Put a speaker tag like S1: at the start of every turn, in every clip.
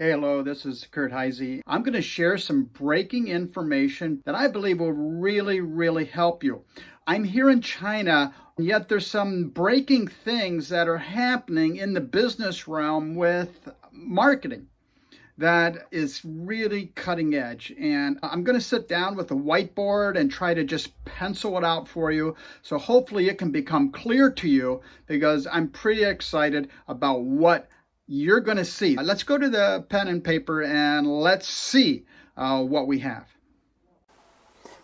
S1: Hey, hello, this is Kurt Heise. I'm going to share some breaking information that I believe will really help you. I'm here in China, yet there's some breaking things that are happening in the business realm with marketing that is really cutting edge. And I'm going to sit down with a whiteboard and try to just pencil it out for you. So hopefully it can become clear to you, because I'm pretty excited about what you're going to see. Let's go to the pen and paper and let's see what we have.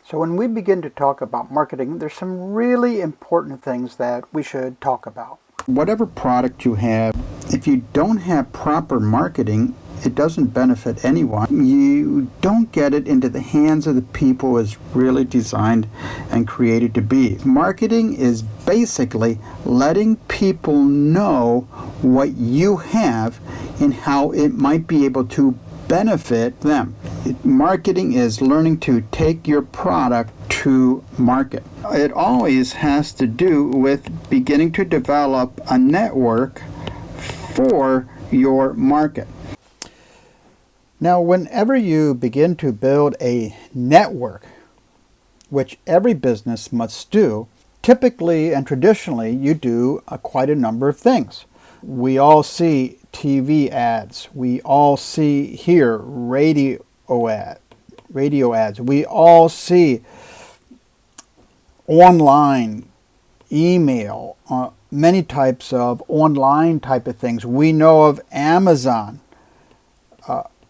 S2: So when we begin to talk about marketing, there's some really important things that we should talk about. Whatever product you have, if you don't have proper marketing, it doesn't benefit anyone. You don't get it into the hands of the people it's really designed and created to be. Marketing is basically letting people know what you have and how it might be able to benefit them. Marketing is learning to take your product to market. It always has to do with beginning to develop a network for your market. Now, whenever you begin to build a network, which every business must do, typically and traditionally you do quite a number of things. We all see TV ads. We all hear radio ads. We all see online, email, many types of online type of things. We know of Amazon,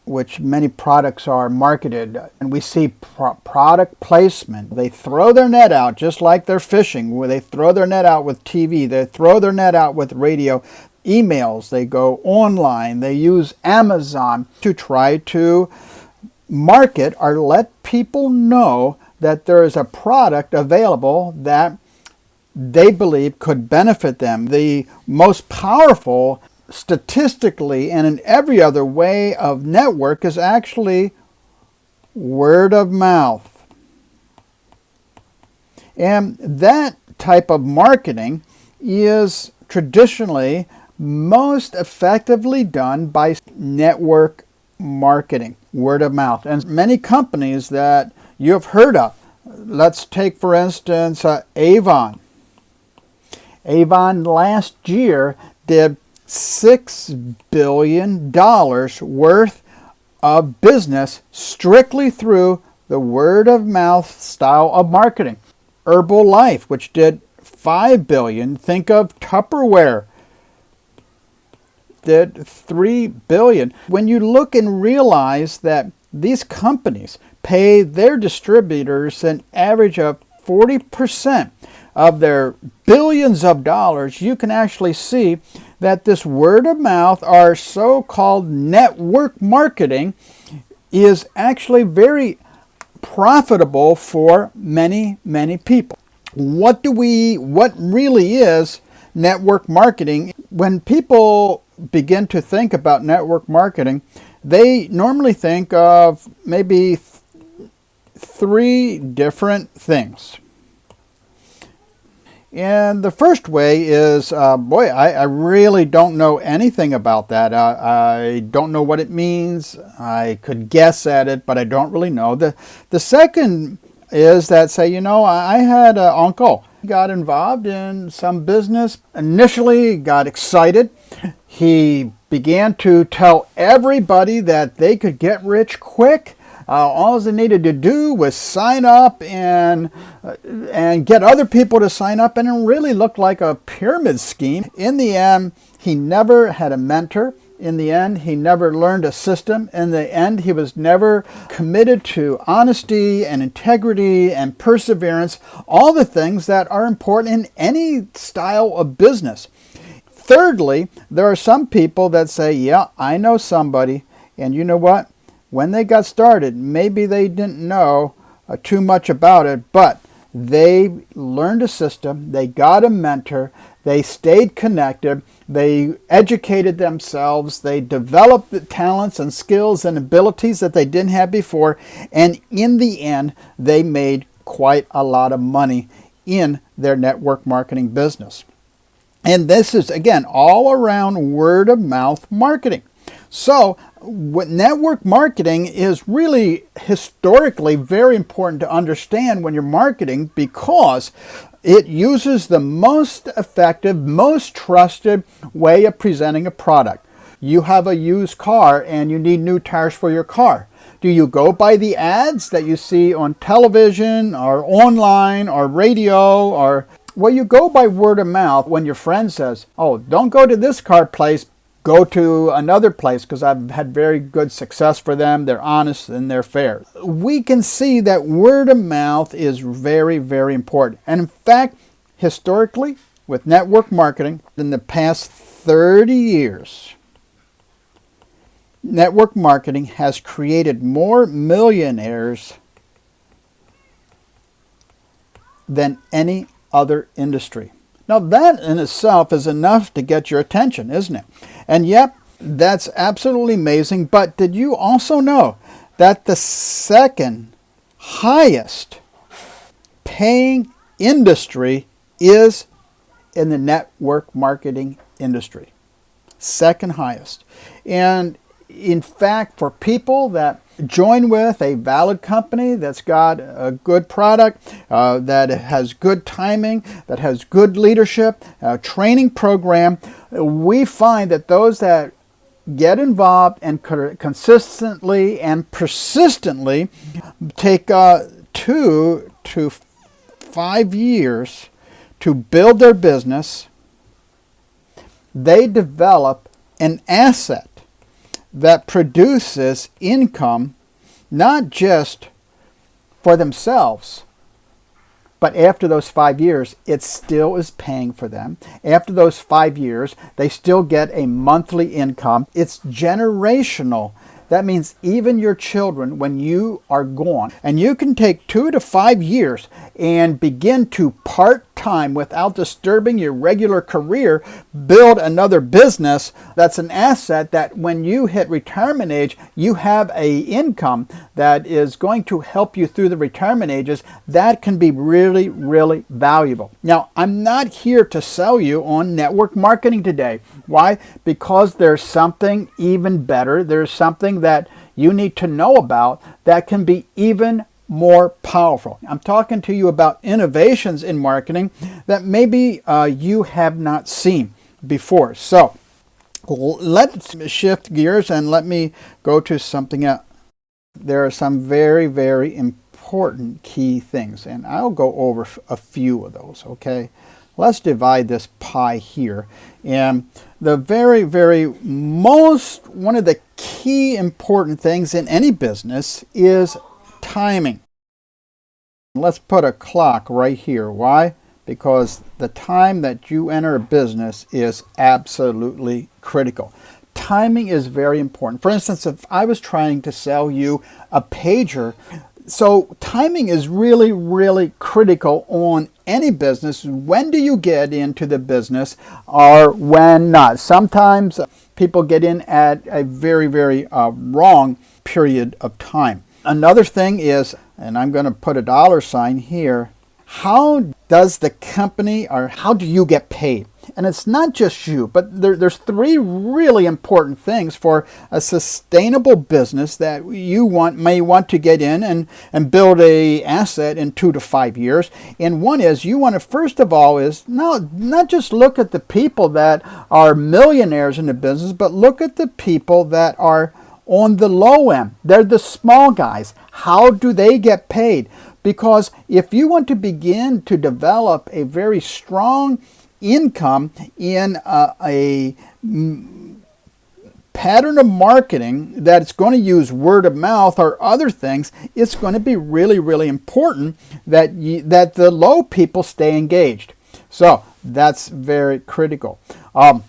S2: which many products are marketed, and we see product placement. They throw their net out just like they're fishing, where they throw their net out with TV, they throw their net out with radio, emails, they go online, they use Amazon to try to market or let people know that there is a product available that they believe could benefit them. The most powerful statistically and in every other way of network is actually word of mouth. And that type of marketing is traditionally most effectively done by network marketing, word of mouth. And many companies that you have heard of, let's take for instance Avon. Avon last year did $6 billion worth of business strictly through the word of mouth style of marketing. Herbalife, which did $5 billion, think of Tupperware, did $3 billion. When you look and realize that these companies pay their distributors an average of 40% of their billions of dollars, you can actually see that this word of mouth, or so-called network marketing, is actually very profitable for many people. What really is network marketing? When people begin to think about network marketing, they normally think of maybe three different things. And the first way is, I really don't know anything about that. I don't know what it means. I could guess at it, but I don't really know. The second is that, say, I had an uncle. He got involved in some business. Initially got excited. He began to tell everybody that they could get rich quick. All they needed to do was sign up and get other people to sign up, and it really looked like a pyramid scheme. In the end, he never had a mentor. In the end, he never learned a system. In the end, he was never committed to honesty and integrity and perseverance, all the things that are important in any style of business. Thirdly, there are some people that say, yeah, I know somebody, and you know what? When they got started, maybe they didn't know too much about it, but they learned a system, they got a mentor, they stayed connected, they educated themselves, they developed the talents and skills and abilities that they didn't have before, and in the end, they made quite a lot of money in their network marketing business. And this is, again, all around word of mouth marketing. So network marketing is really historically very important to understand when you're marketing, because it uses the most effective, most trusted way of presenting a product. You have a used car and you need new tires for your car. Do you go by the ads that you see on television or online or radio, or well, you go by word of mouth when your friend says, oh, don't go to this car place, go to another place because I've had very good success for them. They're honest and they're fair. We can see that word of mouth is very, very important. And in fact, historically, with network marketing, in the past 30 years, network marketing has created more millionaires than any other industry. Now that in itself is enough to get your attention, isn't it? And yep, that's absolutely amazing. But did you also know that the second highest paying industry is in the network marketing industry? Second highest. And in fact, for people that join with a valid company that's got a good product, that has good timing, that has good leadership, a training program, we find that those that get involved and consistently and persistently take 2 to 5 years to build their business, they develop an asset that produces income not just for themselves, but after those 5 years, it still is paying for them. After those 5 years, they still get a monthly income. It's generational. That means even your children, when you are gone, and you can take 2 to 5 years and begin to part-time without disturbing your regular career, build another business that's an asset that when you hit retirement age, you have a income that is going to help you through the retirement ages. That can be really, really valuable. Now, I'm not here to sell you on network marketing today. Why? Because there's something even better. There's something that you need to know about that can be even more powerful. I'm talking to you about innovations in marketing that maybe you have not seen before. So let's shift gears and let me go to something else. There are some very, very important key things, and I'll go over a few of those, okay? Let's divide this pie here. And the very, very most, one of the key important things in any business is timing. Let's put a clock right here. Why? Because the time that you enter a business is absolutely critical. Timing is very important. For instance, if I was trying to sell you a pager, so timing is really, really critical on any business. When do you get into the business or when not? Sometimes people get in at a very, very wrong period of time. Another thing is, and I'm going to put a dollar sign here, how does the company or how do you get paid? And it's not just you, but there's 3 really important things for a sustainable business that you may want to get in and build a asset in 2 to 5 years. And one is you want to, first of all, is not just look at the people that are millionaires in the business, but look at the people that are on the low end. They're the small guys. How do they get paid? Because if you want to begin to develop a very strong income in a pattern of marketing that's going to use word of mouth or other things, it's going to be really, really important that that the low people stay engaged. So that's very critical. You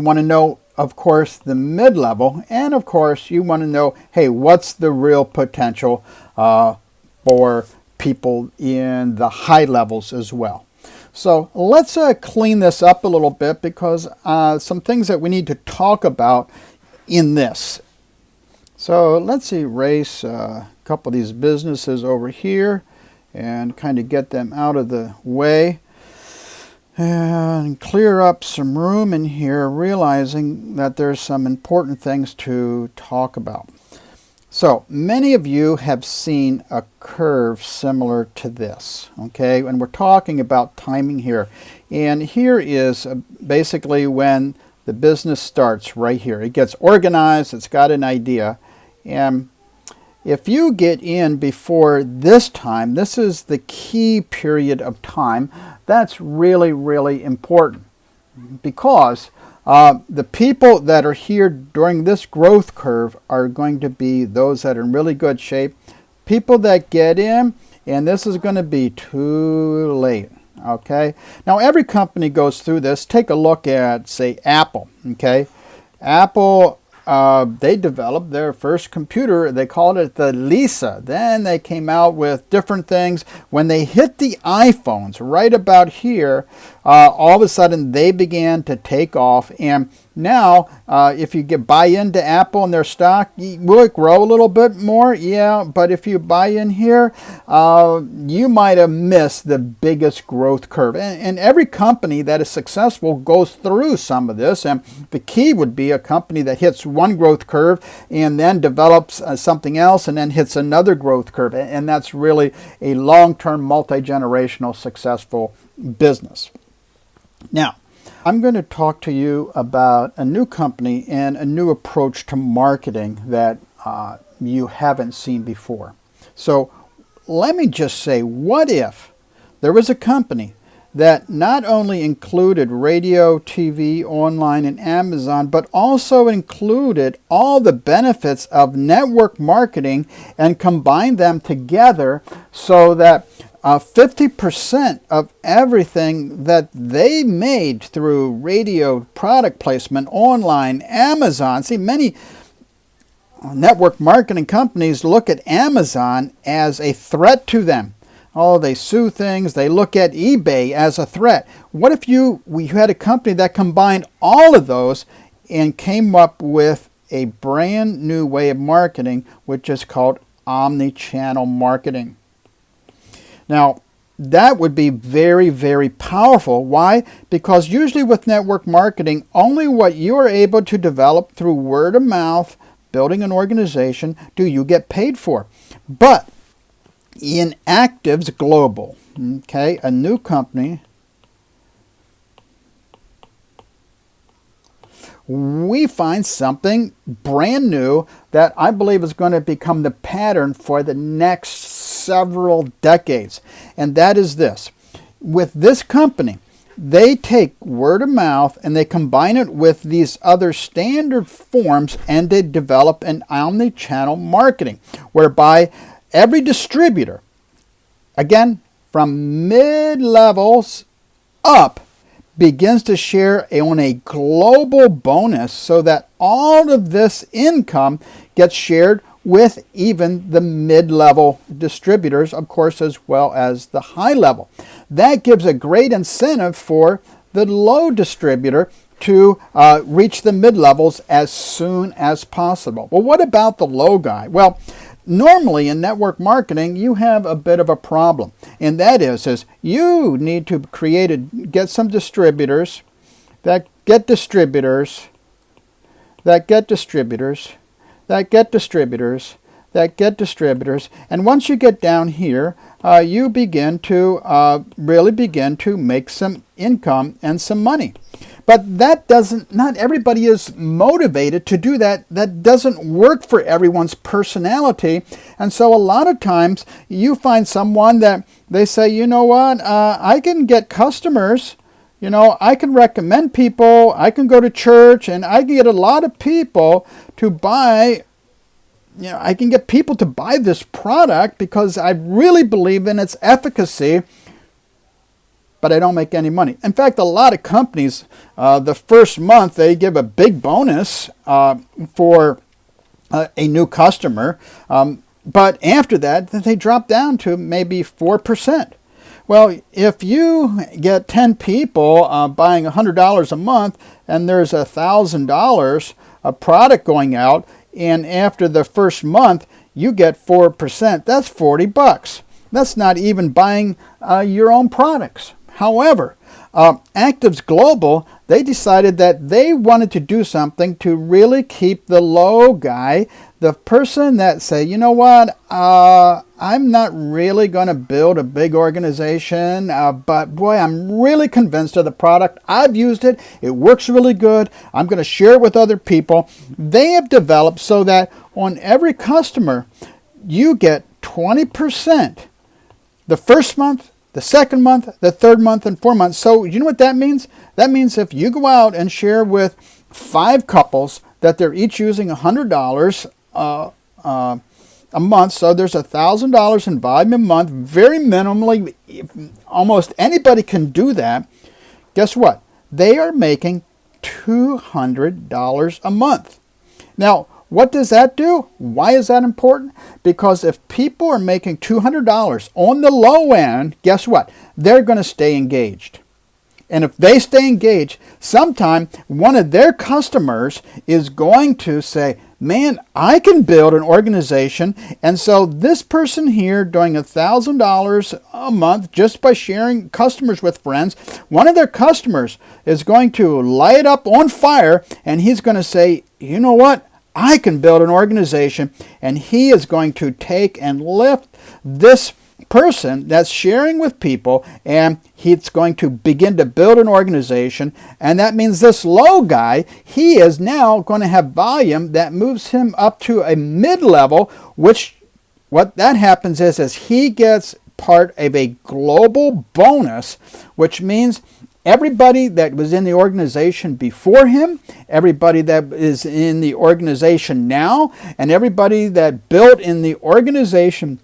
S2: want to know, of course, the mid-level, and of course you want to know, hey, what's the real potential for people in the high levels as well. So let's clean this up a little bit, because some things that we need to talk about in this. So let's erase a couple of these businesses over here and kind of get them out of the way. and clear up some room in here, realizing that there's some important things to talk about. So many of you have seen a curve similar to this, okay? And we're talking about timing here. And here is basically when the business starts right here. It gets organized, it's got an idea. And if you get in before this time, this is the key period of time. That's really, really important because the people that are here during this growth curve are going to be those that are in really good shape. People that get in, and this is going to be too late. Okay. Now every company goes through this. Take a look at, say, Apple. Okay. Apple, they developed their first computer. They called it the Lisa. Then they came out with different things. When they hit the iPhones right about here, all of a sudden they began to take off. And now, if you buy into Apple and their stock, will it grow a little bit more? Yeah, but if you buy in here, you might have missed the biggest growth curve. And every company that is successful goes through some of this. And the key would be a company that hits one growth curve and then develops something else and then hits another growth curve. And that's really a long-term, multi-generational, successful business. Now, I'm going to talk to you about a new company and a new approach to marketing that you haven't seen before. So let me just say, what if there was a company that not only included radio, TV, online, and Amazon, but also included all the benefits of network marketing and combined them together so that 50% of everything that they made through radio, product placement, online, Amazon. See, many network marketing companies look at Amazon as a threat to them. Oh, they sue things. They look at eBay as a threat. What if we had a company that combined all of those and came up with a brand new way of marketing, which is called Omni-channel marketing? Now, that would be very, very powerful. Why? Because usually with network marketing, only what you are able to develop through word of mouth, building an organization, do you get paid for. But in Activz Global, okay, a new company, we find something brand new that I believe is going to become the pattern for the next several decades. And that is this. With this company, they take word of mouth and they combine it with these other standard forms and they develop an omni-channel marketing whereby every distributor, again, from mid-levels up, begins to share on a global bonus so that all of this income gets shared with even the mid-level distributors, of course, as well as the high level. That gives a great incentive for the low distributor to reach the mid-levels as soon as possible. Well, what about the low guy? Well, normally in network marketing, you have a bit of a problem, and that is you need to get some distributors that get distributors that get distributors that get distributors that get distributors, and once you get down here, you begin to really begin to make some income and some money. But that not everybody is motivated to do that. That doesn't work for everyone's personality. And so a lot of times you find someone that they say, you know what, I can get customers, you know, I can recommend people, I can go to church, and I can get a lot of people to buy, you know, I can get people to buy this product because I really believe in its efficacy, but I don't make any money. In fact, a lot of companies, the first month, they give a big bonus for a new customer, but after that, they drop down to maybe 4%. Well, if you get 10 people buying $100 a month and there's $1,000 of product going out, and after the first month, you get 4%, that's $40. That's not even buying your own products. However, Activz Global, they decided that they wanted to do something to really keep the low guy, the person that say, you know what, I'm not really going to build a big organization, but boy, I'm really convinced of the product. I've used it. It works really good. I'm going to share it with other people. They have developed so that on every customer, you get 20% the first month, the second month, the third month, and 4 months. So you know what that means? That means if you go out and share with 5 couples that they're each using $100 a month, so there's $1,000 in volume a month, very minimally, almost anybody can do that. Guess what? They are making $200 a month. Now, what does that do? Why is that important? Because if people are making $200 on the low end, guess what? They're going to stay engaged. And if they stay engaged, sometime one of their customers is going to say, man, I can build an organization. And so this person here doing $1,000 a month just by sharing customers with friends, one of their customers is going to light up on fire, and he's going to say, you know what? I can build an organization, and he is going to take and lift this person that's sharing with people, and he's going to begin to build an organization. And that means this low guy, he is now going to have volume that moves him up to a mid-level, which what that happens is he gets part of a global bonus, which means everybody that was in the organization before him, everybody that is in the organization now, and everybody that built in the organization,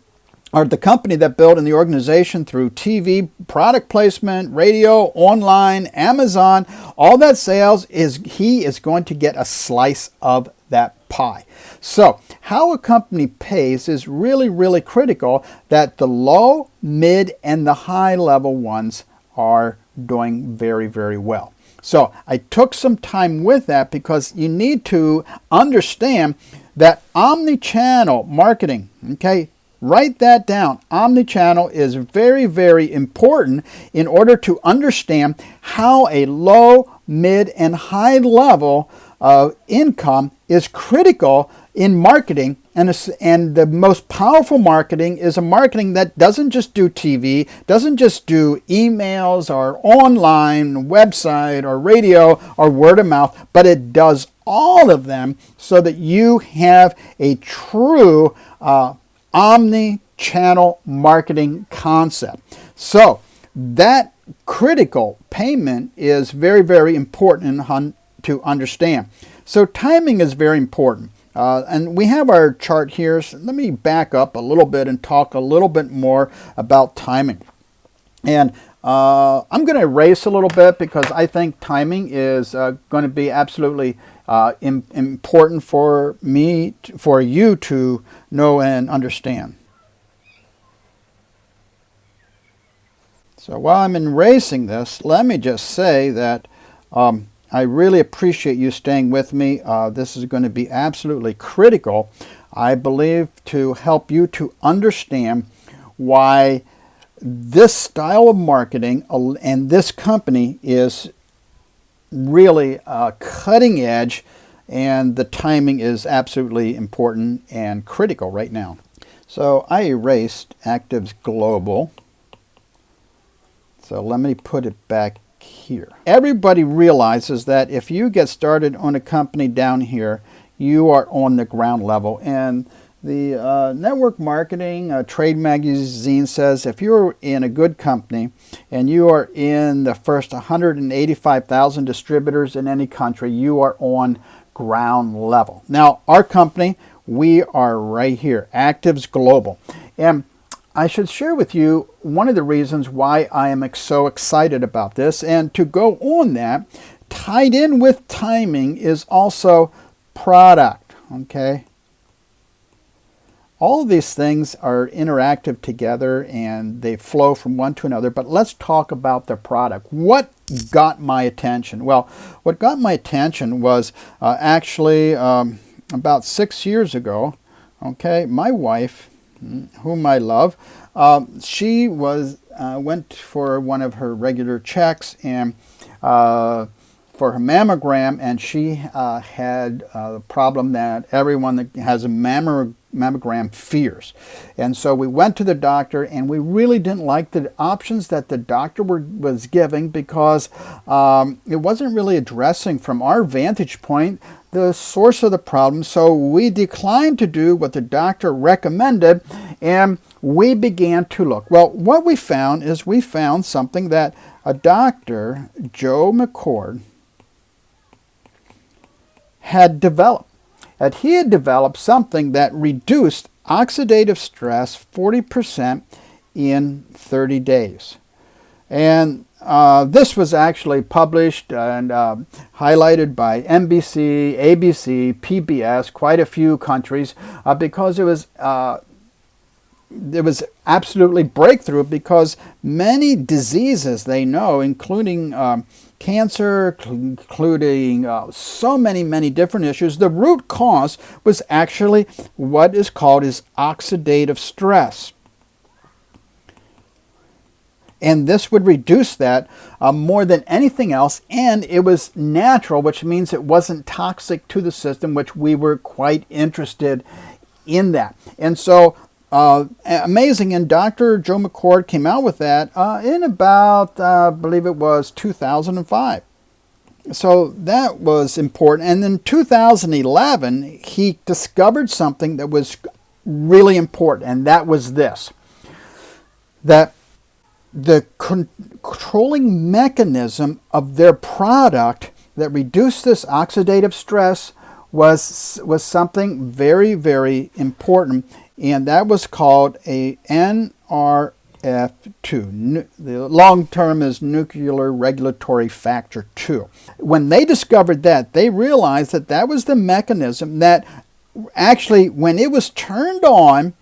S2: or the company that built in the organization through TV, product placement, radio, online, Amazon, all that sales, he is going to get a slice of that pie. So how a company pays is really, really critical, that the low, mid, and the high level ones are doing very, very well. So I took some time with that because you need to understand that omni-channel marketing, okay? Write that down. Omni-channel is very, very important in order to understand how a low, mid, and high level of income is critical in marketing. And the most powerful marketing is a marketing that doesn't just do TV, doesn't just do emails or online, website or radio or word of mouth, but it does all of them so that you have a true omni-channel marketing concept. So that critical payment is very, very important to understand. So timing is very important. And we have our chart here. So let me back up a little bit and talk a little bit more about timing. And I'm going to erase a little bit because I think timing is going to be absolutely important for me, for you to know and understand. So while I'm erasing this, let me just say that I really appreciate you staying with me. This is going to be absolutely critical, I believe, to help you to understand why this style of marketing and this company is really cutting edge, and the timing is absolutely important and critical right now. So I erased Activz Global. So let me put it back here. Everybody realizes that if you get started on a company down here, you are on the ground level. And the network marketing trade magazine says if you're in a good company and you are in the first 185,000 distributors in any country, you are on ground level. Now, our company, we are right here, Activz Global. And I should share with you one of the reasons why I am so excited about this. And to go on that, tied in with timing is also product, okay? All of these things are interactive together and they flow from one to another, but let's talk about the product. What got my attention? Well, what got my attention was actually about 6 years ago, okay, my wife, whom I love, she was went for one of her regular checks and for her mammogram, and she had the problem that everyone that has a mammogram fears. And so we went to the doctor, and we really didn't like the options that the doctor was giving, because it wasn't really addressing, from our vantage point, the source of the problem. So we declined to do what the doctor recommended, and we began to look. Well, what we found is we found something that a doctor, Joe McCord, had developed. That he had developed something that reduced oxidative stress 40% in 30 days. And this was actually published and highlighted by NBC, ABC, PBS, quite a few countries, because it was absolutely breakthrough, because many diseases they know, including cancer, including so many different issues, the root cause was actually what is called oxidative stress. And this would reduce that more than anything else, and it was natural, which means it wasn't toxic to the system, which we were quite interested in that. And so amazing, and Dr. Joe McCord came out with that in about, I believe it was 2005. So that was important. And in 2011, he discovered something that was really important, and that was this: that the controlling mechanism of their product that reduced this oxidative stress was something very important, and that was called a NRF2. The long term is nuclear regulatory factor 2. When they discovered that, they realized that that was the mechanism that actually, when it was turned on,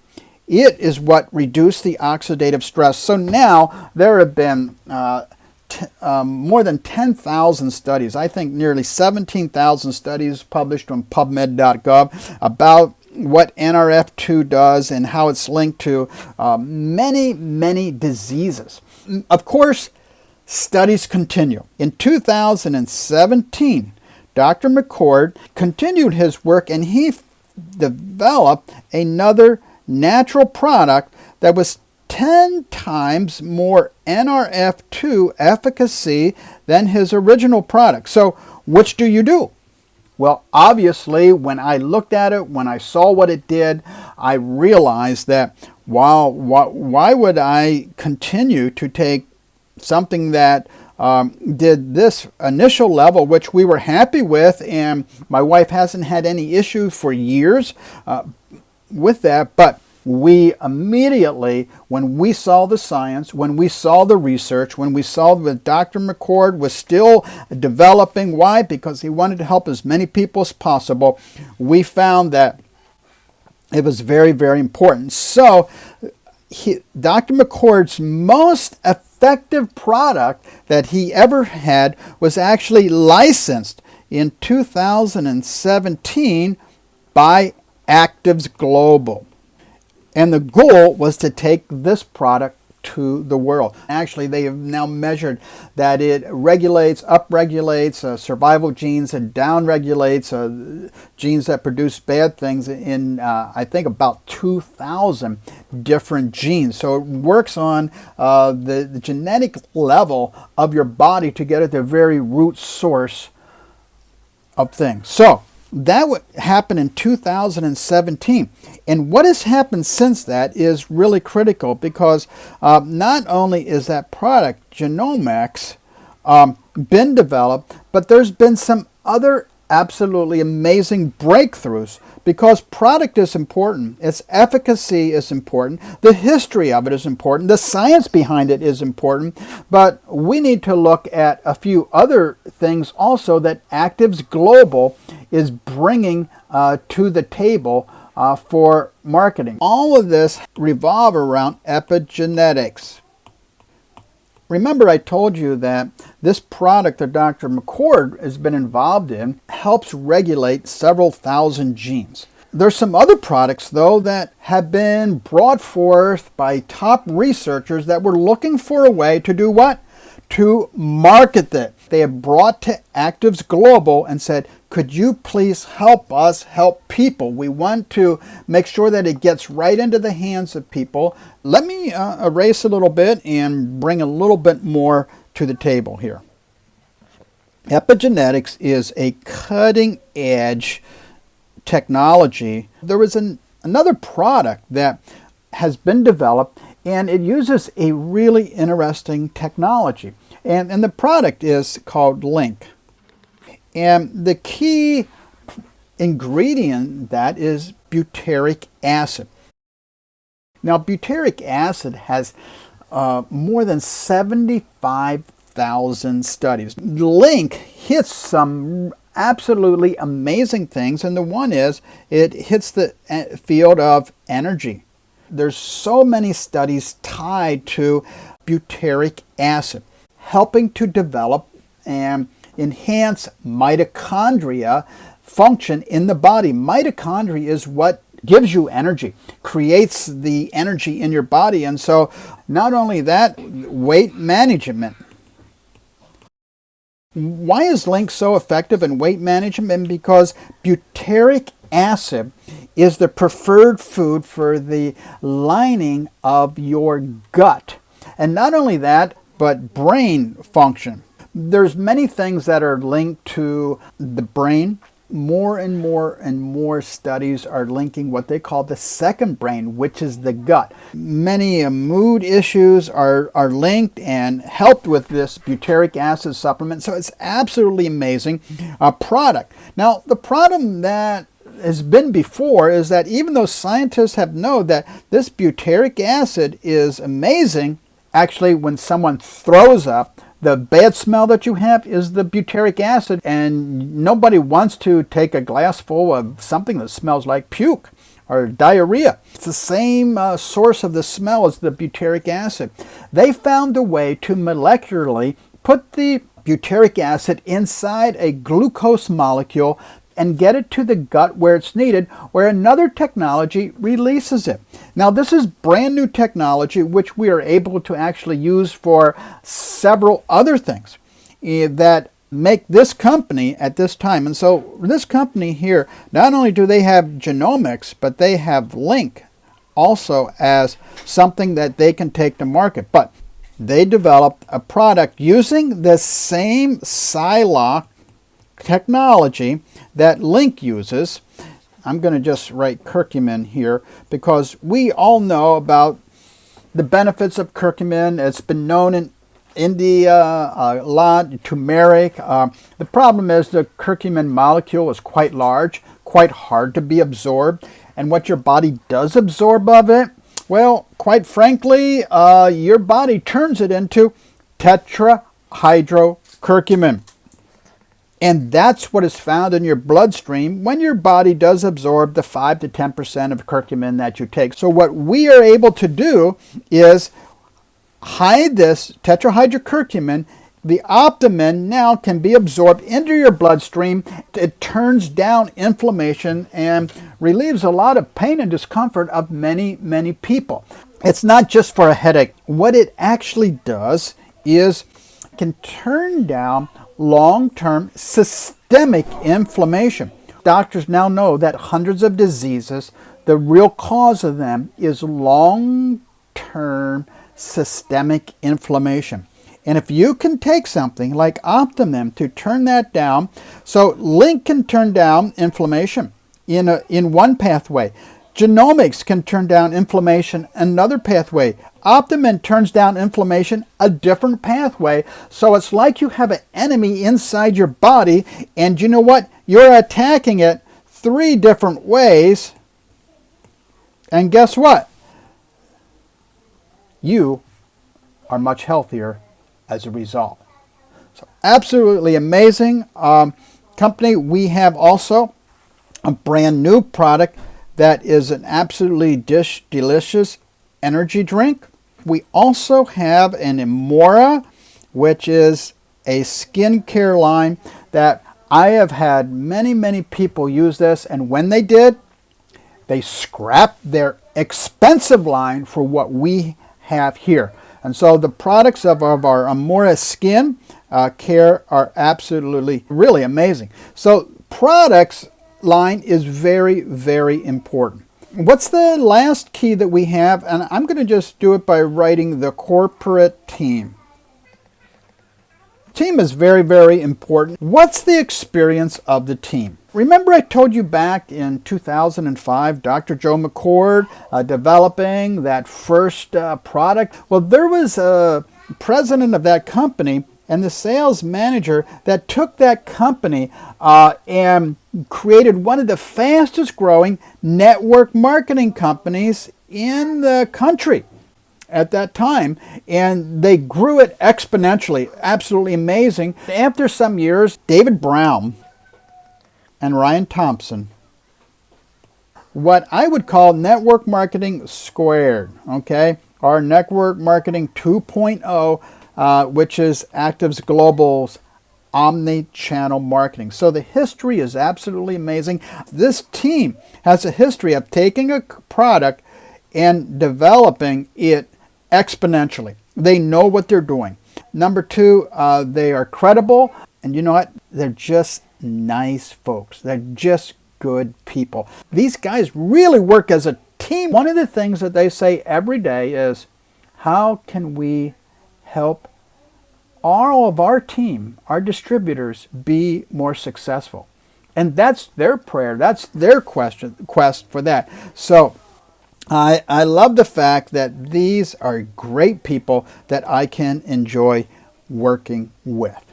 S2: it is what reduced the oxidative stress. So now there have been more than 10,000 studies, I think nearly 17,000 studies published on PubMed.gov about what NRF2 does and how it's linked to many diseases. Of course, studies continue. In 2017, Dr. McCord continued his work, and he developed another natural product that was 10 times more NRF2 efficacy than his original product. So which do you do? Well, obviously, when I looked at it, when I saw what it did, I realized that why would I continue to take something that did this initial level, which we were happy with, and my wife hasn't had any issue for years with that, but we immediately, when we saw the science, when we saw the research, when we saw that Dr. McCord was still developing, why? Because he wanted to help as many people as possible, we found that it was very important. So Dr. McCord's most effective product that he ever had was actually licensed in 2017 by Activz Global. And the goal was to take this product to the world. Actually, they have now measured that it upregulates survival genes and downregulates genes that produce bad things in, I think, about 2,000 different genes. So it works on the genetic level of your body to get at the very root source of things. So that would happen in 2017. And what has happened since that is really critical, because not only is that product, Genomics, been developed, but there's been some other absolutely amazing breakthroughs, because product is important, its efficacy is important, the history of it is important, the science behind it is important, but we need to look at a few other things also that Activz Global is bringing to the table for marketing. All of this revolve around epigenetics. Remember, I told you that this product that Dr. McCord has been involved in helps regulate several thousand genes. There's some other products, though, that have been brought forth by top researchers that were looking for a way to do what? To market it. They have brought to Activz Global and said, could you please help us help people? We want to make sure that it gets right into the hands of people. Let me erase a little bit and bring a little bit more to the table here. Epigenetics is a cutting edge technology. There was another product that has been developed, and it uses a really interesting technology. And the product is called Link. And the key ingredient that is butyric acid. Now, butyric acid has more than 75,000 studies. Link hits some absolutely amazing things, and the one is it hits the field of energy. There's so many studies tied to butyric acid, helping to develop and enhance mitochondria function in the body. Mitochondria is what gives you energy, creates the energy in your body. And so not only that, weight management. Why is Link so effective in weight management? Because butyric acid is the preferred food for the lining of your gut. And not only that, but brain function. There's many things that are linked to the brain. More and more and more studies are linking what they call the second brain, which is the gut. Many mood issues are linked and helped with this butyric acid supplement. So it's absolutely amazing product. Now, the problem that has been before is that even though scientists have known that this butyric acid is amazing, actually when someone throws up, the bad smell that you have is the butyric acid, and nobody wants to take a glass full of something that smells like puke or diarrhea. It's the same source of the smell as the butyric acid. They found a way to molecularly put the butyric acid inside a glucose molecule and get it to the gut where it's needed, where another technology releases it. Now, this is brand new technology which we are able to actually use for several other things that make this company at this time. And so this company here, not only do they have genomics, but they have Link also as something that they can take to market. But they developed a product using the same Psylocke technology that Link uses. I'm going to just write curcumin here because we all know about the benefits of curcumin. It's been known in India a lot, turmeric. The problem is the curcumin molecule is quite large, quite hard to be absorbed. And what your body does absorb of it, well, quite frankly, your body turns it into tetrahydrocurcumin. And that's what is found in your bloodstream when your body does absorb the 5 to 10% of curcumin that you take. So what we are able to do is hide this tetrahydrocurcumin. The Optimin now can be absorbed into your bloodstream. It turns down inflammation and relieves a lot of pain and discomfort of many, many people. It's not just for a headache. What it actually does is can turn down long-term systemic inflammation. Doctors now know that hundreds of diseases, the real cause of them is long-term systemic inflammation. And if you can take something like Optimum to turn that down, so Link can turn down inflammation in one pathway. Genomics can turn down inflammation another pathway. Optimin turns down inflammation a different pathway. So it's like you have an enemy inside your body, and you know what? You're attacking it 3 different ways. And guess what? You are much healthier as a result. So absolutely amazing company. We have also a brand new product that is an absolutely delicious energy drink. We also have an Emora, which is a skincare line that I have had many, many people use this, and when they did, They scrapped their expensive line for what we have here. And so the products of our Amora skin care are absolutely, really amazing. So products line is very, very important. What's the last key that we have? And I'm going to just do it by writing the corporate team. Team is very, very important. What's the experience of the team? Remember I told you back in 2005, Dr. Joe McCord developing that first product? Well, there was a president of that company and the sales manager that took that company and created one of the fastest growing network marketing companies in the country at that time, and they grew it exponentially. Absolutely amazing. After some years, David Brown and Ryan Thompson, what I would call network marketing squared, okay, or network marketing 2.0, which is Activz Global's Omni-channel marketing. So the history is absolutely amazing. This team has a history of taking a product and developing it exponentially. They know what they're doing. Number two, they are credible, and you know what? They're just nice folks. They're just good people. These guys really work as a team. One of the things that they say every day is, how can we help all of our team, our distributors, be more successful? And that's their prayer. That's their quest for that. So I love the fact that these are great people that I can enjoy working with.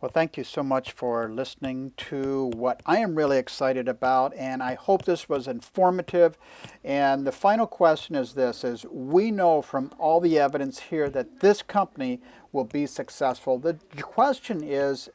S2: Well, thank you so much for listening to what I am really excited about, and I hope this was informative. And the final question is this, is we know from all the evidence here that this company will be successful. The question is,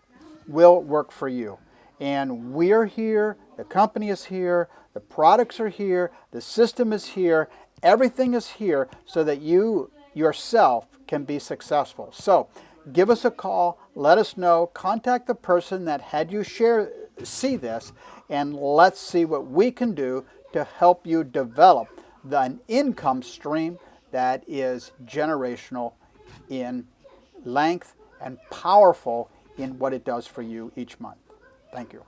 S2: will it work for you? And we're here, the company is here, the products are here, the system is here, everything is here so that you yourself can be successful. So give us a call, let us know, contact the person that had you see this, and let's see what we can do to help you develop an income stream that is generational in length and powerful in what it does for you each month. Thank you.